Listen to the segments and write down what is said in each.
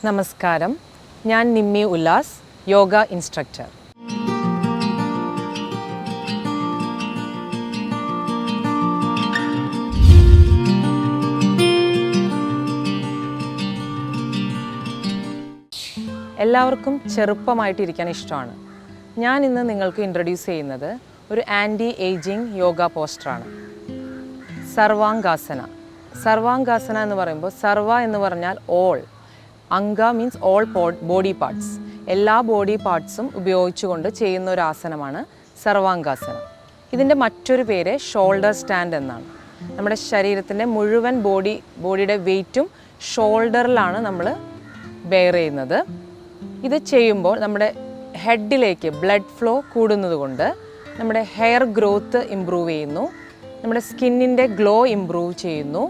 നമസ്കാരം, ഞാൻ നിമ്മി ഉല്ലാസ്, യോഗ ഇൻസ്ട്രക്ടർ. എല്ലാവർക്കും ചെറുപ്പമായിട്ടിരിക്കാൻ ഇഷ്ടമാണ്. ഞാൻ ഇന്ന് നിങ്ങൾക്ക് ഇൻട്രൊഡ്യൂസ് ചെയ്യുന്നത് ഒരു ആൻറ്റി ഏജിങ് യോഗ പോസ്റ്ററാണ്. സർവാംഗാസന. സർവാംഗാസന എന്ന് പറയുമ്പോൾ സർവ എന്ന് പറഞ്ഞാൽ ഓൾ, അംഗ മീൻസ് ഓൾ ബോഡി പാർട്സ്, എല്ലാ ബോഡി പാർട്സും ഉപയോഗിച്ചുകൊണ്ട് ചെയ്യുന്ന ഒരു ആസനമാണ് സർവാംഗാസന. ഇതിൻ്റെ മറ്റൊരു പേര് ഷോൾഡർ സ്റ്റാൻഡ് എന്നാണ്. നമ്മുടെ ശരീരത്തിൻ്റെ മുഴുവൻ ബോഡിയുടെ വെയ്റ്റും ഷോൾഡറിലാണ് നമ്മൾ ബെയർ ചെയ്യുന്നത്. ഇത് ചെയ്യുമ്പോൾ നമ്മുടെ ഹെഡിലേക്ക് ബ്ലഡ് ഫ്ലോ കൂടുന്നത് കൊണ്ട് നമ്മുടെ ഹെയർ ഗ്രോത്ത് ഇമ്പ്രൂവ് ചെയ്യുന്നു, നമ്മുടെ സ്കിന്നിൻ്റെ ഗ്ലോ ഇമ്പ്രൂവ് ചെയ്യുന്നു.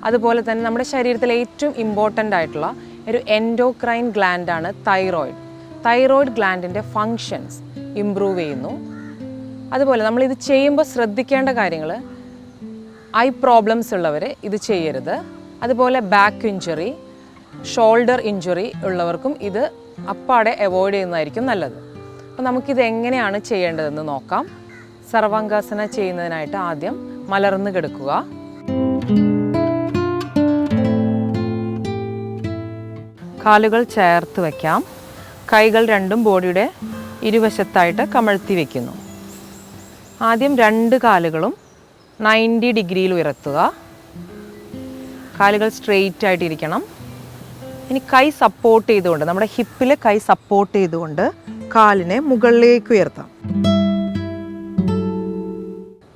അതുപോലെ തന്നെ നമ്മുടെ ശരീരത്തിലെ ഏറ്റവും ഇമ്പോർട്ടൻ്റ് ആയിട്ടുള്ള ഒരു എൻഡോക്രൈൻ ഗ്ലാൻഡാണ് തൈറോയിഡ്. തൈറോയിഡ് ഗ്ലാൻഡിൻ്റെ ഫങ്ഷൻസ് ഇമ്പ്രൂവ് ചെയ്യുന്നു. അതുപോലെ നമ്മളിത് ചെയ്യുമ്പോൾ ശ്രദ്ധിക്കേണ്ട കാര്യങ്ങൾ, ഐ പ്രോബ്ലംസ് ഉള്ളവർ ഇത് ചെയ്യരുത്. അതുപോലെ ബാക്ക് ഇഞ്ചുറി, ഷോൾഡർ ഇഞ്ചുറി ഉള്ളവർക്കും ഇത് അപ്പാടെ അവോയ്ഡ് ചെയ്യുന്നതായിരിക്കും നല്ലത്. അപ്പോൾ നമുക്കിത് എങ്ങനെയാണ് ചെയ്യേണ്ടതെന്ന് നോക്കാം. സർവാംഗാസന ചെയ്യുന്നതിനായിട്ട് ആദ്യം മലർന്ന് കിടക്കുക. കാലുകൾ ചേർത്ത് വയ്ക്കാം. കൈകൾ രണ്ടും ബോഡിയുടെ ഇരുവശത്തായിട്ട് കമഴ്ത്തി വയ്ക്കുന്നു. ആദ്യം രണ്ട് കാലുകളും 90 ഡിഗ്രിയിൽ ഉയർത്തുക. കാലുകൾ സ്ട്രെയിറ്റ് ആയിട്ടിരിക്കണം. ഇനി കൈ സപ്പോർട്ട് ചെയ്തുകൊണ്ട്, നമ്മുടെ ഹിപ്പിൽ കൈ സപ്പോർട്ട് ചെയ്തുകൊണ്ട് കാലിനെ മുകളിലേക്ക് ഉയർത്താം.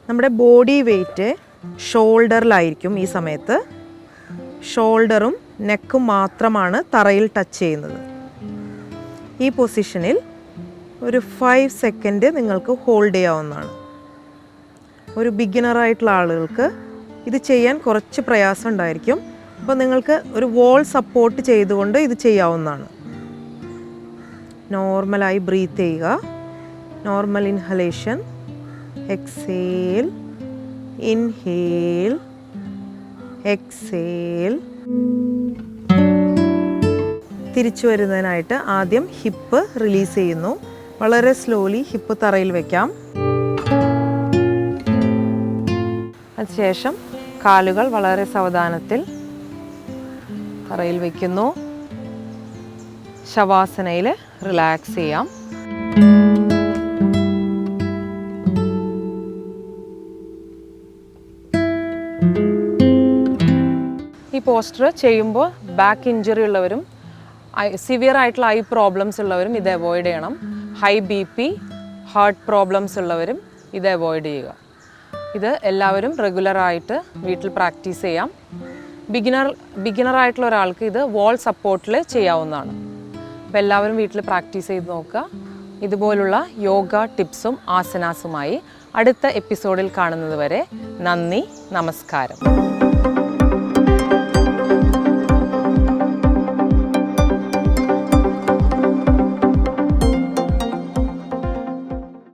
നമ്മുടെ ബോഡി വെയ്റ്റ് ഷോൾഡറിലായിരിക്കും. ഈ സമയത്ത് ഷോൾഡറും നെക്കും മാത്രമാണ് തറയിൽ ടച്ച് ചെയ്യുന്നത്. ഈ പൊസിഷനിൽ ഒരു 5 സെക്കൻഡ് നിങ്ങൾക്ക് ഹോൾഡ് ചെയ്യാവുന്നതാണ്. ഒരു ബിഗിനറായിട്ടുള്ള ആളുകൾക്ക് ഇത് ചെയ്യാൻ കുറച്ച് പ്രയാസം ഉണ്ടായിരിക്കും. അപ്പോൾ നിങ്ങൾക്ക് ഒരു വോൾ സപ്പോർട്ട് ചെയ്തുകൊണ്ട് ഇത് ചെയ്യാവുന്നതാണ്. നോർമലായി ബ്രീത്ത് ചെയ്യുക. Normal inhalation, exhale, inhale, exhale. തിരിച്ചു വരുന്നതിനായിട്ട് ആദ്യം ഹിപ്പ് റിലീസ് ചെയ്യുന്നു. വളരെ സ്ലോലി ഹിപ്പ് തറയിൽ വയ്ക്കാം. അതിനുശേഷം കാലുകൾ വളരെ സാവധാനത്തിൽ തറയിൽ വയ്ക്കുന്നു. ശവാസനയിൽ റിലാക്സ് ചെയ്യാം. ഈ പോസ്റ്റർ ചെയ്യുമ്പോൾ ബാക്ക് ഇഞ്ചുറി ഉള്ളവരും സിവിയർ ആയിട്ടുള്ള ഐ പ്രോബ്ലംസ് ഉള്ളവരും ഇത് അവോയ്ഡ് ചെയ്യണം. ഹൈ BP, ഹാർട്ട് പ്രോബ്ലംസ് ഉള്ളവരും ഇത് അവോയ്ഡ് ചെയ്യുക. ഇത് എല്ലാവരും റെഗുലറായിട്ട് വീട്ടിൽ പ്രാക്ടീസ് ചെയ്യാം. ബിഗിനറായിട്ടുള്ള ഒരാൾക്ക് ഇത് വാൾ സപ്പോർട്ടിൽ ചെയ്യാവുന്നതാണ്. അപ്പോൾ എല്ലാവരും വീട്ടിൽ പ്രാക്ടീസ് ചെയ്ത് നോക്കുക. ഇതുപോലുള്ള യോഗ ടിപ്സും ആസനാസുമായി അടുത്ത എപ്പിസോഡിൽ കാണുന്നത് വരെ നന്ദി, നമസ്കാരം.